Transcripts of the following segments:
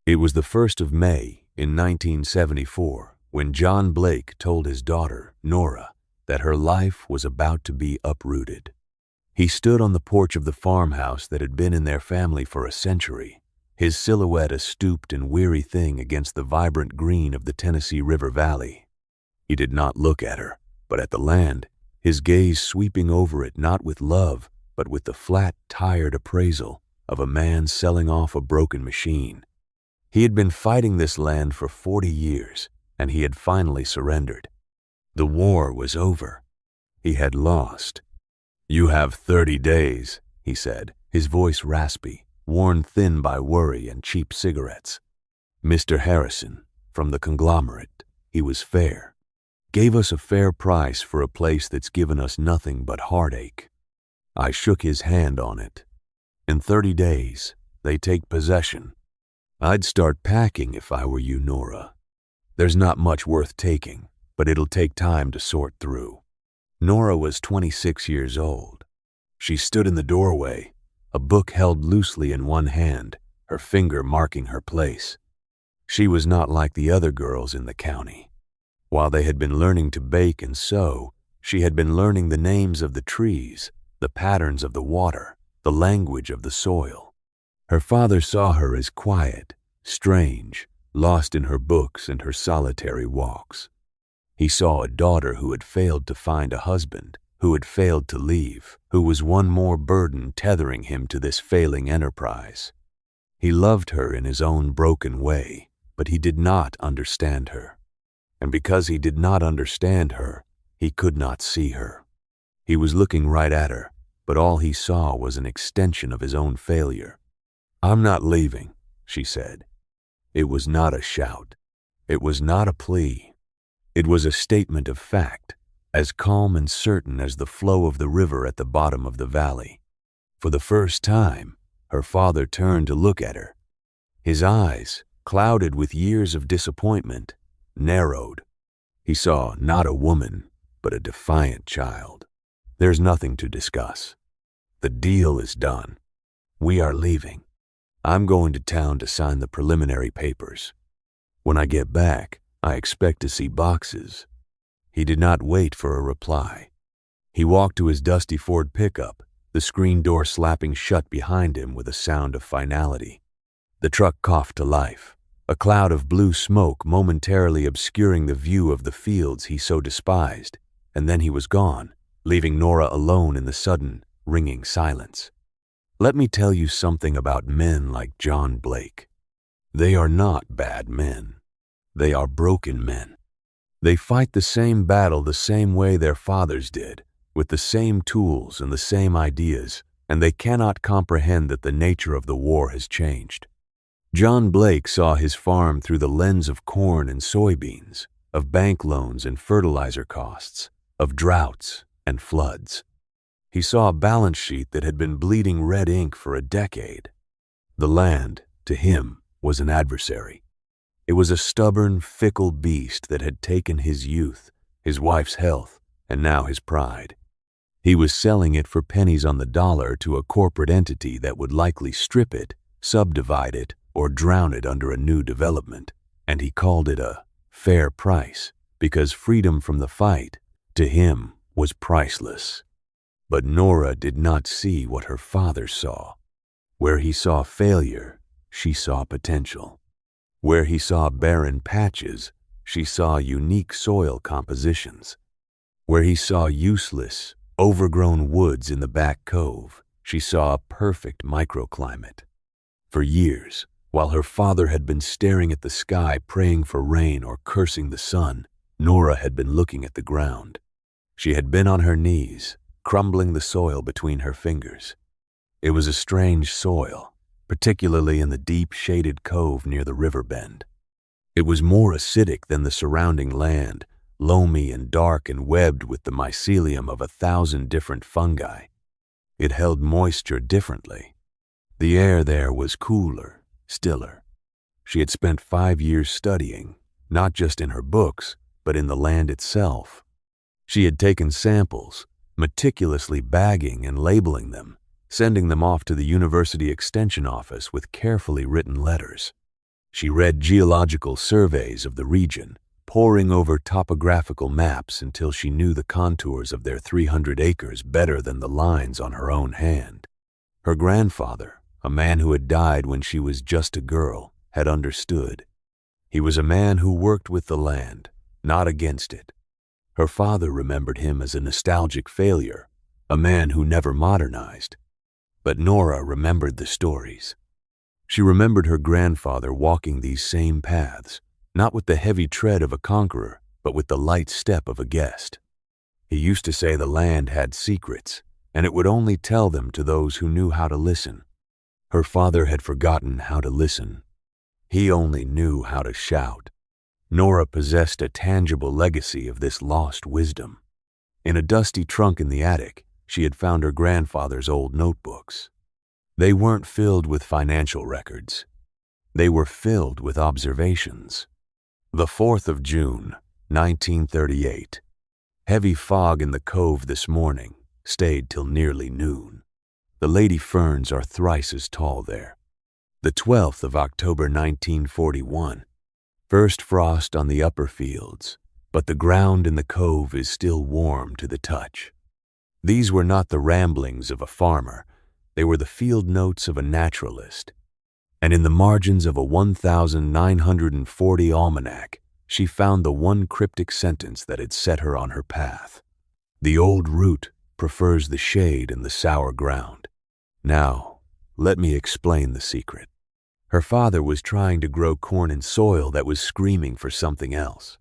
It was the 1st of May in 1974 when John Blake told his daughter, Nora, that her life was about to be uprooted. He stood on the porch of the farmhouse that had been in their family for a century, his silhouette a stooped and weary thing against the vibrant green of the Tennessee River Valley. He did not look at her, but at the land, his gaze sweeping over it not with love, but with the flat, tired appraisal of a man selling off a broken machine. He had been fighting this land for 40 years, and he had finally surrendered. The war was over. He had lost. "You have 30 days, he said, his voice raspy, worn thin by worry and cheap cigarettes. Mr. Harrison, from the conglomerate, he was fair, gave us a fair price for a place that's given us nothing but heartache. I shook his hand on it. In 30 days, they take possession. I'd start packing if I were you, Nora. There's not much worth taking, but it'll take time to sort through." Nora was 26 years old. She stood in the doorway, a book held loosely in one hand, her finger marking her place. She was not like the other girls in the county. While they had been learning to bake and sew, she had been learning the names of the trees, the patterns of the water, the language of the soil. Her father saw her as quiet, strange, lost in her books and her solitary walks. He saw a daughter who had failed to find a husband, who had failed to leave, who was one more burden tethering him to this failing enterprise. He loved her in his own broken way, but he did not understand her. And because he did not understand her, he could not see her. He was looking right at her, but all he saw was an extension of his own failure. "I'm not leaving," she said. It was not a shout. It was not a plea. It was a statement of fact, as calm and certain as the flow of the river at the bottom of the valley. For the first time, her father turned to look at her. His eyes, clouded with years of disappointment, narrowed. He saw not a woman, but a defiant child. "There's nothing to discuss. The deal is done. We are leaving. I'm going to town to sign the preliminary papers. When I get back, I expect to see boxes." He did not wait for a reply. He walked to his dusty Ford pickup, the screen door slapping shut behind him with a sound of finality. The truck coughed to life, a cloud of blue smoke momentarily obscuring the view of the fields he so despised, and then he was gone, leaving Nora alone in the sudden, ringing silence. Let me tell you something about men like John Blake. They are not bad men. They are broken men. They fight the same battle the same way their fathers did, with the same tools and the same ideas, and they cannot comprehend that the nature of the war has changed. John Blake saw his farm through the lens of corn and soybeans, of bank loans and fertilizer costs, of droughts and floods. He saw a balance sheet that had been bleeding red ink for a decade. The land, to him, was an adversary. It was a stubborn, fickle beast that had taken his youth, his wife's health, and now his pride. He was selling it for pennies on the dollar to a corporate entity that would likely strip it, subdivide it, or drown it under a new development, and he called it a fair price because freedom from the fight, to him, was priceless. But Nora did not see what her father saw. Where he saw failure, she saw potential. Where he saw barren patches, she saw unique soil compositions. Where he saw useless, overgrown woods in the back cove, she saw a perfect microclimate. For years, while her father had been staring at the sky praying for rain or cursing the sun, Nora had been looking at the ground. She had been on her knees, crumbling the soil between her fingers. It was a strange soil, particularly in the deep shaded cove near the river bend. It was more acidic than the surrounding land, loamy and dark and webbed with the mycelium of 1,000 different fungi. It held moisture differently. The air there was cooler, stiller. She had spent 5 years studying, not just in her books, but in the land itself. She had taken samples, meticulously bagging and labeling them, sending them off to the university extension office with carefully written letters. She read geological surveys of the region, poring over topographical maps until she knew the contours of their 300 acres better than the lines on her own hand. Her grandfather, a man who had died when she was just a girl, had understood. He was a man who worked with the land, not against it. Her father remembered him as a nostalgic failure, a man who never modernized. But Nora remembered the stories. She remembered her grandfather walking these same paths, not with the heavy tread of a conqueror, but with the light step of a guest. He used to say the land had secrets, and it would only tell them to those who knew how to listen. Her father had forgotten how to listen. He only knew how to shout. Nora possessed a tangible legacy of this lost wisdom. In a dusty trunk in the attic, she had found her grandfather's old notebooks. They weren't filled with financial records. They were filled with observations. The 4th of June, 1938. Heavy fog in the cove this morning, stayed till nearly noon. The lady ferns are thrice as tall there. The 12th of October, 1941. First frost on the upper fields, but the ground in the cove is still warm to the touch. These were not the ramblings of a farmer, they were the field notes of a naturalist. And in the margins of a 1940 almanac, she found the one cryptic sentence that had set her on her path. The old root prefers the shade and the sour ground. Now, let me explain the secret. Her father was trying to grow corn in soil that was screaming for something else.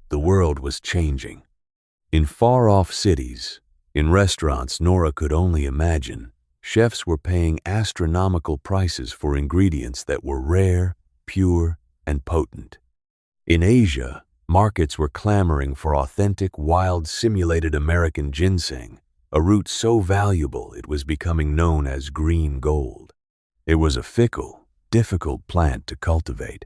The world was changing. In far-off cities, in restaurants Nora could only imagine, chefs were paying astronomical prices for ingredients that were rare, pure, and potent. In Asia, markets were clamoring for authentic, wild, simulated American ginseng, a root so valuable it was becoming known as green gold. It was a fickle, difficult plant to cultivate.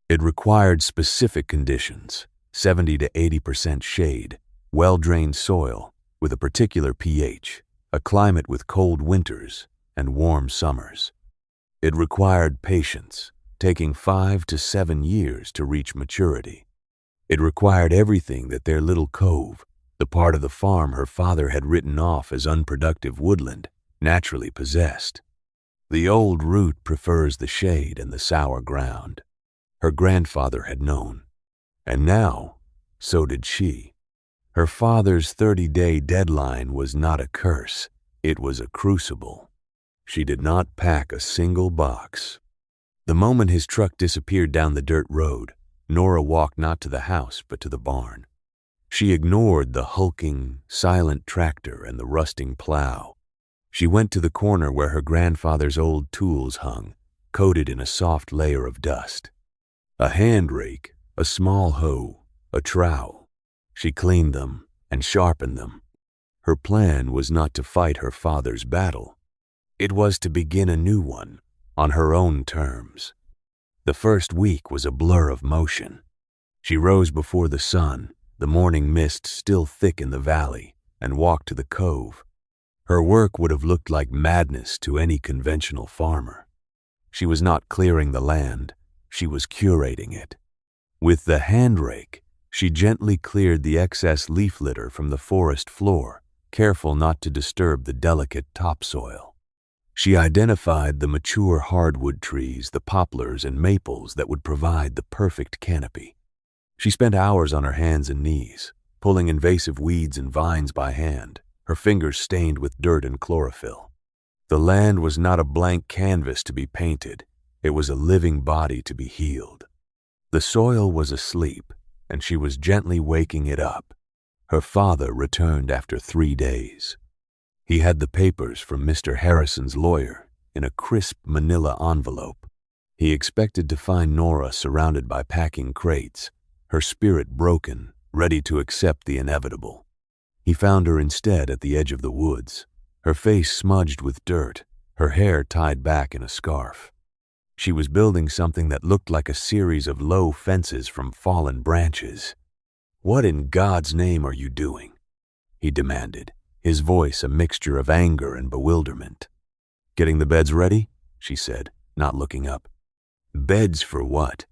It required specific conditions, 70 to 80% shade, well-drained soil, with a particular pH, a climate with cold winters and warm summers. It required patience, taking 5 to 7 years to reach maturity. It required everything that their little cove, the part of the farm her father had written off as unproductive woodland, naturally possessed. The old root prefers the shade and the sour ground. Her grandfather had known. And now, so did she. Her father's 30-day deadline was not a curse, it was a crucible. She did not pack a single box. The moment his truck disappeared down the dirt road, Nora walked not to the house but to the barn. She ignored the hulking, silent tractor and the rusting plow. She went to the corner where her grandfather's old tools hung, coated in a soft layer of dust. A hand rake, a small hoe, a trowel. She cleaned them and sharpened them. Her plan was not to fight her father's battle. It was to begin a new one, on her own terms. The first week was a blur of motion. She rose before the sun, the morning mist still thick in the valley, and walked to the cove. Her work would have looked like madness to any conventional farmer. She was not clearing the land, she was curating it. With the hand rake, she gently cleared the excess leaf litter from the forest floor, careful not to disturb the delicate topsoil. She identified the mature hardwood trees, the poplars and maples that would provide the perfect canopy. She spent hours on her hands and knees, pulling invasive weeds and vines by hand, her fingers stained with dirt and chlorophyll. The land was not a blank canvas to be painted, it was a living body to be healed. The soil was asleep, and she was gently waking it up. Her father returned after 3 days. He had the papers from Mr. Harrison's lawyer in a crisp manila envelope. He expected to find Nora surrounded by packing crates, her spirit broken, ready to accept the inevitable. He found her instead at the edge of the woods, her face smudged with dirt, her hair tied back in a scarf. She was building something that looked like a series of low fences from fallen branches. "What in God's name are you doing?" he demanded, his voice a mixture of anger and bewilderment. "Getting the beds ready?" she said, not looking up. Beds for what?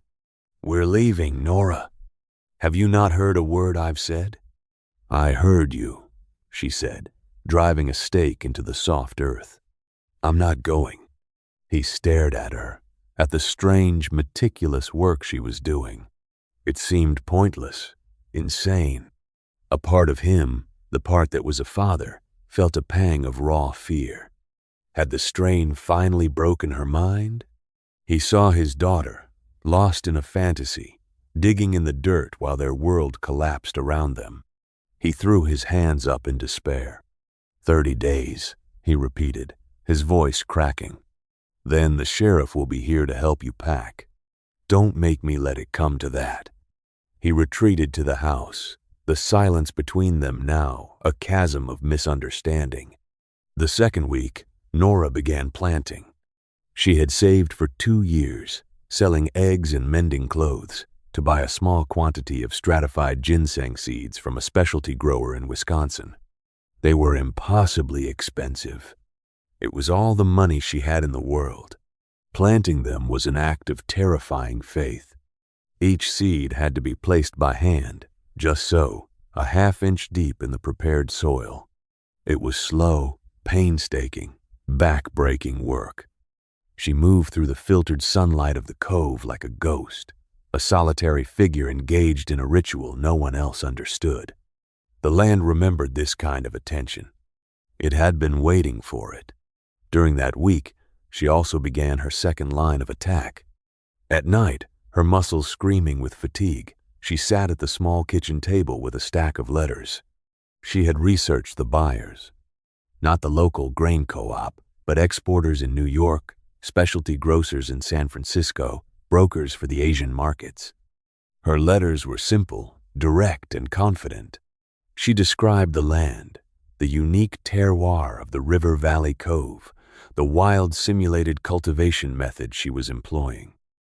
We're leaving, Nora. Have you not heard a word I've said? I heard you, she said, driving a stake into the soft earth. I'm not going. He stared at her, at the strange, meticulous work she was doing. It seemed pointless, insane. A part of him, the part that was a father, felt a pang of raw fear. Had the strain finally broken her mind? He saw his daughter, lost in a fantasy, digging in the dirt while their world collapsed around them. He threw his hands up in despair. 30 days, he repeated, his voice cracking. Then the sheriff will be here to help you pack. Don't make me let it come to that. He retreated to the house, the silence between them now a chasm of misunderstanding. The second week, Nora began planting. She had saved for 2 years, selling eggs and mending clothes, to buy a small quantity of stratified ginseng seeds from a specialty grower in Wisconsin. They were impossibly expensive. It was all the money she had in the world. Planting them was an act of terrifying faith. Each seed had to be placed by hand, just so, a half-inch deep in the prepared soil. It was slow, painstaking, back-breaking work. She moved through the filtered sunlight of the cove like a ghost, a solitary figure engaged in a ritual no one else understood. The land remembered this kind of attention. It had been waiting for it. During that week, she also began her second line of attack. At night, her muscles screaming with fatigue, she sat at the small kitchen table with a stack of letters. She had researched the buyers. Not the local grain co-op, but exporters in New York, specialty grocers in San Francisco, brokers for the Asian markets. Her letters were simple, direct, and confident. She described the land, the unique terroir of the River Valley Cove, the wild simulated cultivation method she was employing.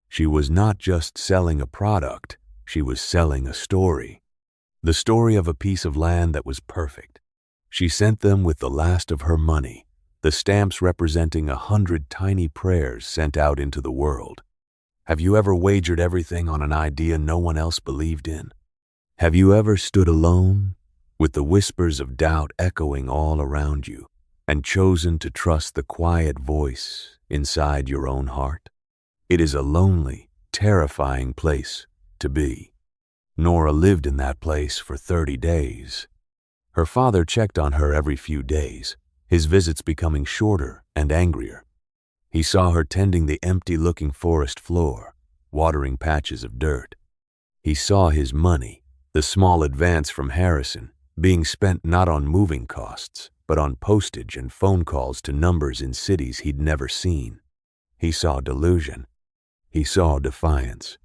She was not just selling a product, she was selling a story. The story of a piece of land that was perfect. She sent them with the last of her money, the stamps representing 100 tiny prayers sent out into the world. Have you ever wagered everything on an idea no one else believed in? Have you ever stood alone, with the whispers of doubt echoing all around you, and chosen to trust the quiet voice inside your own heart? It is a lonely, terrifying place to be. Nora lived in that place for 30 days. Her father checked on her every few days, his visits becoming shorter and angrier. He saw her tending the empty-looking forest floor, watering patches of dirt. He saw his money, the small advance from Harrison, being spent not on moving costs, but on postage and phone calls to numbers in cities he'd never seen. He saw delusion. He saw defiance.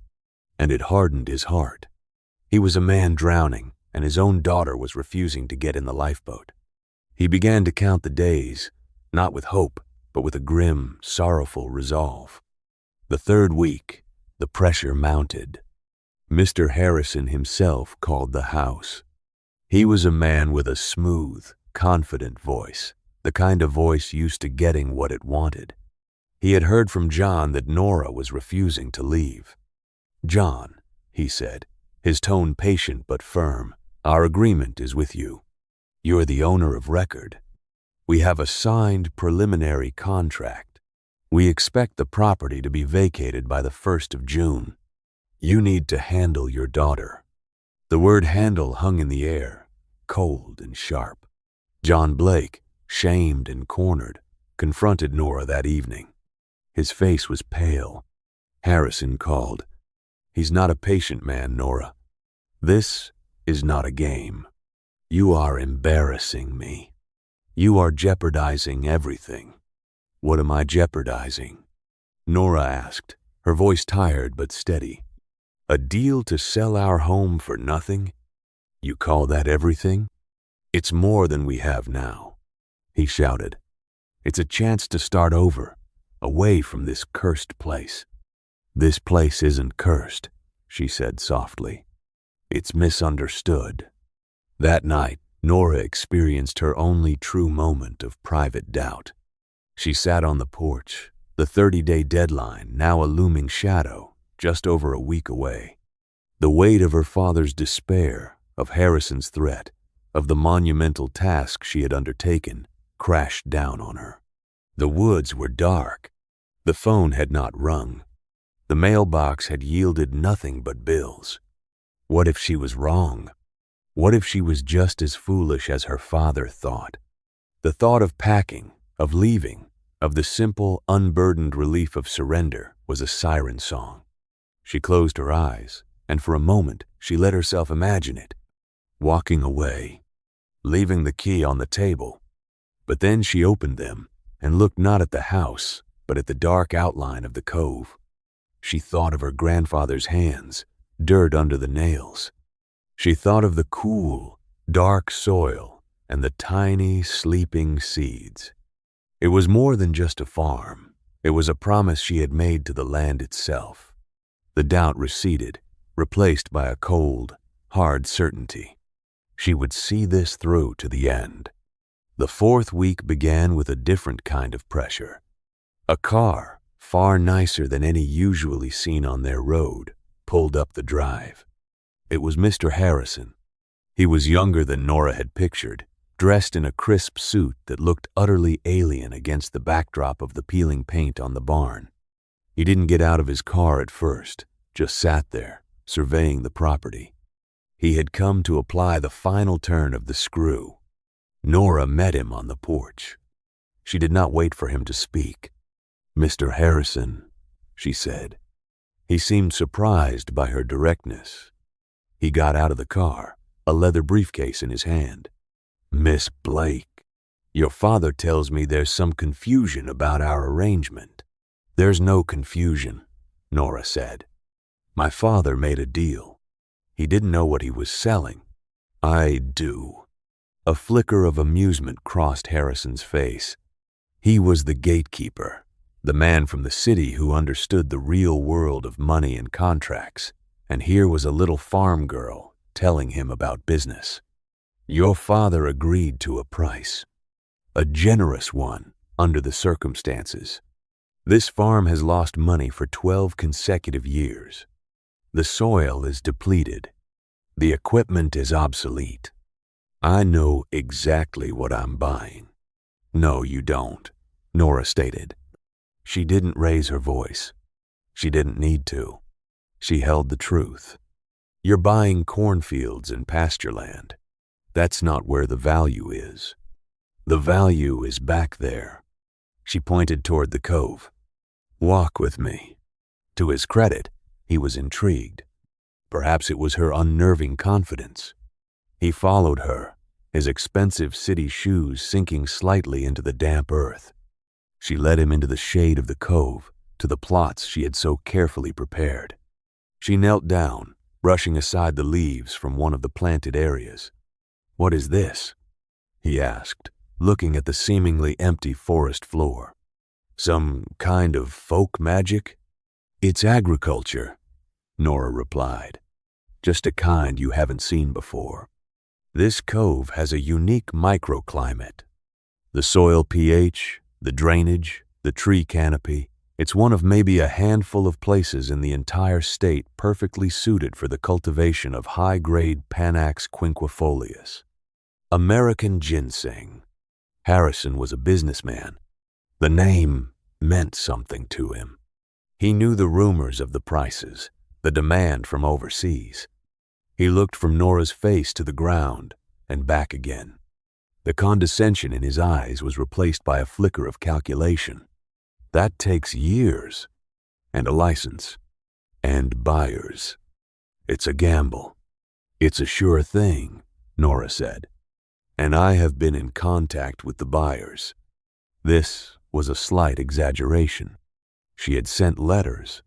And it hardened his heart. He was a man drowning, and his own daughter was refusing to get in the lifeboat. He began to count the days, not with hope, but with a grim, sorrowful resolve. The third week, the pressure mounted. Mr. Harrison himself called the house. He was a man with a smooth, confident voice, the kind of voice used to getting what it wanted. He had heard from John that Nora was refusing to leave. "John," he said, his tone patient but firm, "our agreement is with you. You're the owner of record. We have a signed preliminary contract. We expect the property to be vacated by the 1st of June. You need to handle your daughter." The word handle hung in the air, cold and sharp. John Blake, shamed and cornered, confronted Nora that evening. His face was pale. Harrison called. "He's not a patient man, Nora. This is not a game. You are embarrassing me. You are jeopardizing everything." "What am I jeopardizing?" Nora asked, her voice tired but steady. "A deal to sell our home for nothing? You call that everything? It's more than we have now," he shouted. "It's a chance to start over, away from this cursed place." "This place isn't cursed," she said softly. "It's misunderstood." That night, Nora experienced her only true moment of private doubt. She sat on the porch, the 30-day deadline now a looming shadow just over a week away. The weight of her father's despair, of Harrison's threat, of the monumental task she had undertaken, crashed down on her. The woods were dark. The phone had not rung. The mailbox had yielded nothing but bills. What if she was wrong? What if she was just as foolish as her father thought? The thought of packing, of leaving, of the simple, unburdened relief of surrender was a siren song. She closed her eyes, and for a moment she let herself imagine it, walking away, leaving the key on the table. But then she opened them and looked not at the house, but at the dark outline of the cove. She thought of her grandfather's hands, dirt under the nails. She thought of the cool, dark soil and the tiny, sleeping seeds. It was more than just a farm. It was a promise she had made to the land itself. The doubt receded, replaced by a cold, hard certainty. She would see this through to the end. The 4th week began with a different kind of pressure. A car, far nicer than any usually seen on their road, pulled up the drive. It was Mr. Harrison. He was younger than Nora had pictured, dressed in a crisp suit that looked utterly alien against the backdrop of the peeling paint on the barn. He didn't get out of his car at first, just sat there, surveying the property. He had come to apply the final turn of the screw. Nora met him on the porch. She did not wait for him to speak. "Mr. Harrison," she said. He seemed surprised by her directness. He got out of the car, a leather briefcase in his hand. "Miss Blake, your father tells me there's some confusion about our arrangement." "There's no confusion," Nora said. "My father made a deal. He didn't know what he was selling." "I do." A flicker of amusement crossed Harrison's face. He was the gatekeeper, the man from the city who understood the real world of money and contracts, and here was a little farm girl telling him about business. "Your father agreed to a price, a generous one under the circumstances. This farm has lost money for 12 consecutive years. The soil is depleted. The equipment is obsolete. I know exactly what I'm buying." "No, you don't," Nora stated. She didn't raise her voice. She didn't need to. She held the truth. "You're buying cornfields and pasture land. That's not where the value is. The value is back there." She pointed toward the cove. "Walk with me." To his credit, he was intrigued. Perhaps it was her unnerving confidence. He followed her, his expensive city shoes sinking slightly into the damp earth. She led him into the shade of the cove, to the plots she had so carefully prepared. She knelt down, brushing aside the leaves from one of the planted areas. "What is this?" he asked, looking at the seemingly empty forest floor. "Some kind of folk magic?" "It's agriculture," Nora replied. "Just a kind you haven't seen before. This cove has a unique microclimate. The soil pH, the drainage, the tree canopy, it's one of maybe a handful of places in the entire state perfectly suited for the cultivation of high-grade Panax quinquefolius. American ginseng." Harrison was a businessman. The name meant something to him. He knew the rumors of the prices, the demand from overseas. He looked from Nora's face to the ground and back again. The condescension in his eyes was replaced by a flicker of calculation. "That takes years, and a license, and buyers. It's a gamble." "It's a sure thing," Nora said. "And I have been in contact with the buyers." This was a slight exaggeration. She had sent letters.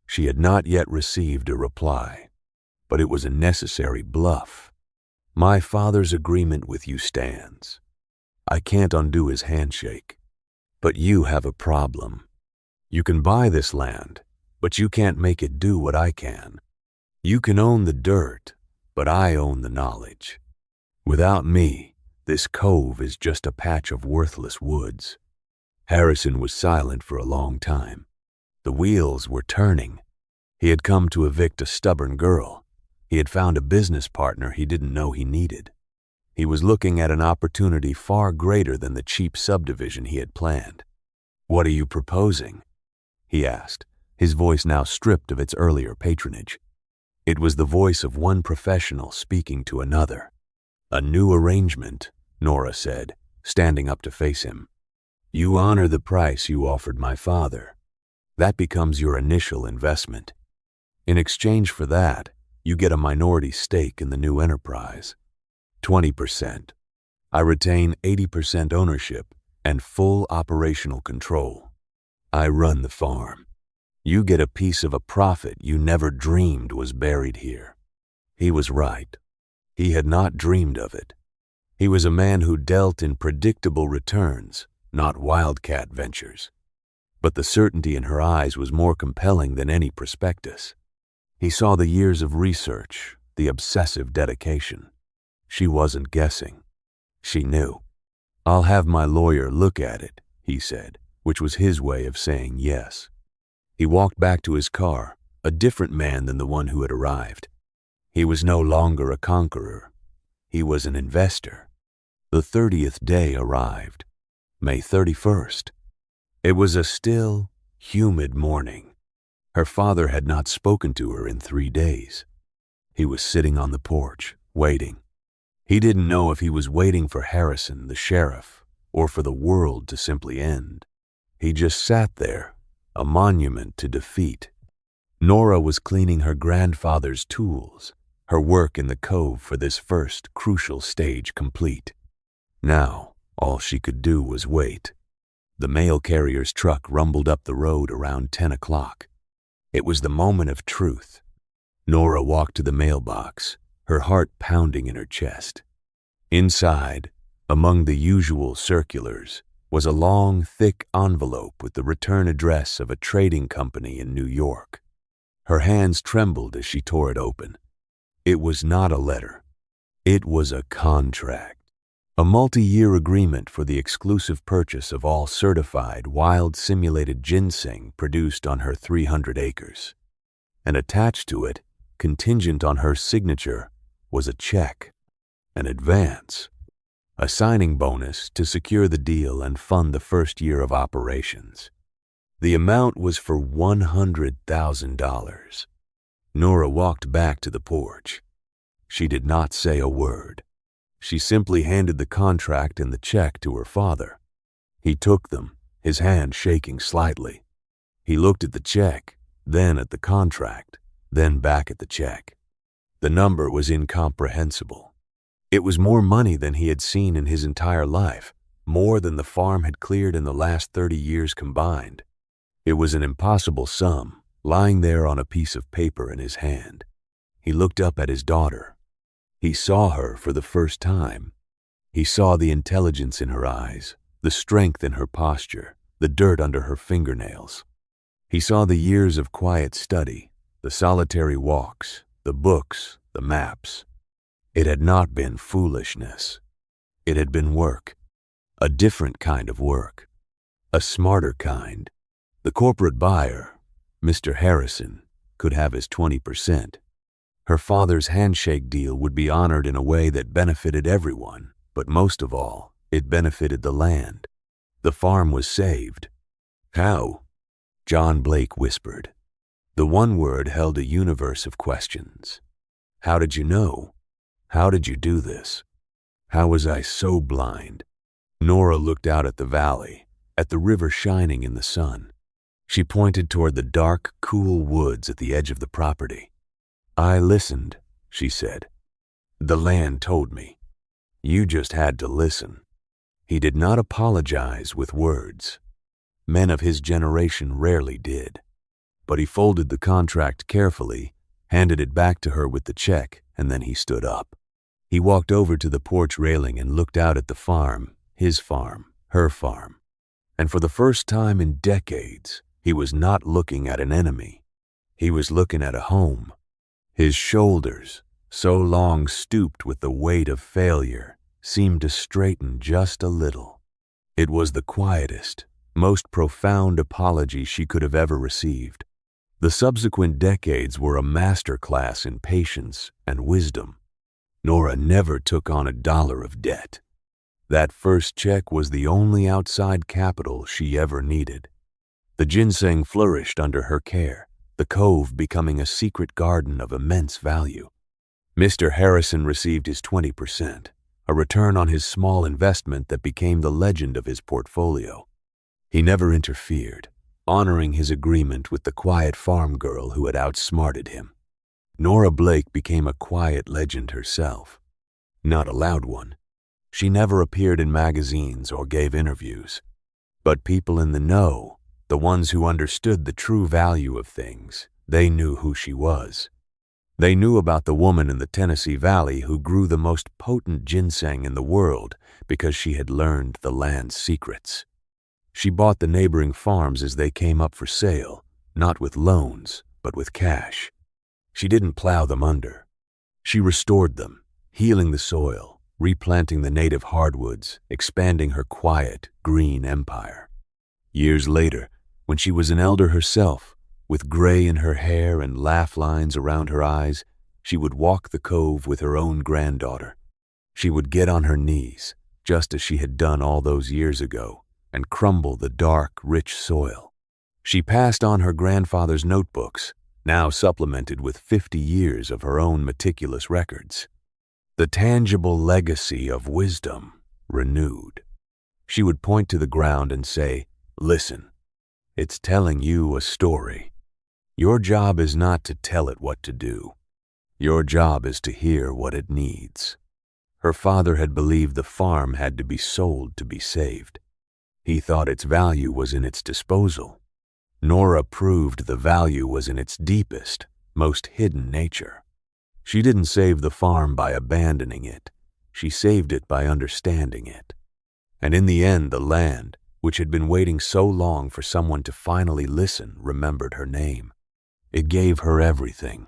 She had not yet received a reply, but it was a necessary bluff. "My father's agreement with you stands. I can't undo his handshake. But you have a problem. You can buy this land, but you can't make it do what I can. You can own the dirt, but I own the knowledge. Without me, this cove is just a patch of worthless woods. Harrison was silent for a long time. The wheels were turning. He had come to evict a stubborn girl. He had found a business partner he didn't know he needed. He was looking at an opportunity far greater than the cheap subdivision he had planned. "What are you proposing?" he asked, his voice now stripped of its earlier patronage. It was the voice of one professional speaking to another. "A new arrangement," Nora said, standing up to face him. "You honor the price you offered my father. That becomes your initial investment. In exchange for that, you get a minority stake in the new enterprise. 20%. I retain 80% ownership and full operational control. I run the farm. You get a piece of a profit you never dreamed was buried here." He was right. He had not dreamed of it. He was a man who dealt in predictable returns, not wildcat ventures. But the certainty in her eyes was more compelling than any prospectus. He saw the years of research, the obsessive dedication. She wasn't guessing. She knew. "I'll have my lawyer look at it," he said, which was his way of saying yes. He walked back to his car, a different man than the one who had arrived. He was no longer a conqueror. He was an investor. The 30th day arrived. May 31st. It was a still, humid morning. Her father had not spoken to her in 3 days. He was sitting on the porch, waiting. He didn't know if he was waiting for Harrison, the sheriff, or for the world to simply end. He just sat there, a monument to defeat. Nora was cleaning her grandfather's tools, her work in the cove for this first crucial stage complete. Now, all she could do was wait. The mail carrier's truck rumbled up the road around 10 o'clock. It was the moment of truth. Nora walked to the mailbox, her heart pounding in her chest. Inside, among the usual circulars, was a long, thick envelope with the return address of a trading company in New York. Her hands trembled as she tore it open. It was not a letter. It was a contract. A multi-year agreement for the exclusive purchase of all certified wild simulated ginseng produced on her 300 acres. And attached to it, contingent on her signature, was a check, an advance, a signing bonus to secure the deal and fund the first year of operations. The amount was for $100,000. Nora walked back to the porch. She did not say a word. She simply handed the contract and the check to her father. He took them, his hand shaking slightly. He looked at the check, then at the contract, then back at the check. The number was incomprehensible. It was more money than he had seen in his entire life, more than the farm had cleared in the last 30 years combined. It was an impossible sum, lying there on a piece of paper in his hand. He looked up at his daughter. He saw her for the first time. He saw the intelligence in her eyes, the strength in her posture, the dirt under her fingernails. He saw the years of quiet study, the solitary walks, the books, the maps. It had not been foolishness. It had been work, a different kind of work, a smarter kind. The corporate buyer, Mr. Harrison, could have his 20%. Her father's handshake deal would be honored in a way that benefited everyone, but most of all, it benefited the land. The farm was saved. How? John Blake whispered. The one word held a universe of questions. How did you know? How did you do this? How was I so blind? Nora looked out at the valley, at the river shining in the sun. She pointed toward the dark, cool woods at the edge of the property. I listened, she said. The land told me. You just had to listen. He did not apologize with words. Men of his generation rarely did. But he folded the contract carefully, handed it back to her with the check, and then he stood up. He walked over to the porch railing and looked out at the farm, his farm, her farm. And for the first time in decades, he was not looking at an enemy. He was looking at a home. His shoulders, so long stooped with the weight of failure, seemed to straighten just a little. It was the quietest, most profound apology she could have ever received. The subsequent decades were a master class in patience and wisdom. Nora never took on $1 of debt. That first check was the only outside capital she ever needed. The ginseng flourished under her care, the cove becoming a secret garden of immense value. Mr. Harrison received his 20%, a return on his small investment that became the legend of his portfolio. He never interfered, honoring his agreement with the quiet farm girl who had outsmarted him. Nora Blake became a quiet legend herself. Not a loud one. She never appeared in magazines or gave interviews. But people in the know, the ones who understood the true value of things, they knew who she was. They knew about the woman in the Tennessee Valley who grew the most potent ginseng in the world because she had learned the land's secrets. She bought the neighboring farms as they came up for sale, not with loans, but with cash. She didn't plow them under. She restored them, healing the soil, replanting the native hardwoods, expanding her quiet, green empire. Years later, when she was an elder herself, with gray in her hair and laugh lines around her eyes, she would walk the cove with her own granddaughter. She would get on her knees, just as she had done all those years ago, and crumble the dark, rich soil. She passed on her grandfather's notebooks, now supplemented with 50 years of her own meticulous records. The tangible legacy of wisdom renewed. She would point to the ground and say, "Listen, it's telling you a story. Your job is not to tell it what to do. Your job is to hear what it needs." Her father had believed the farm had to be sold to be saved. He thought its value was in its disposal. Nora proved the value was in its deepest, most hidden nature. She didn't save the farm by abandoning it. She saved it by understanding it. And in the end, the land, which had been waiting so long for someone to finally listen, remembered her name. It gave her everything.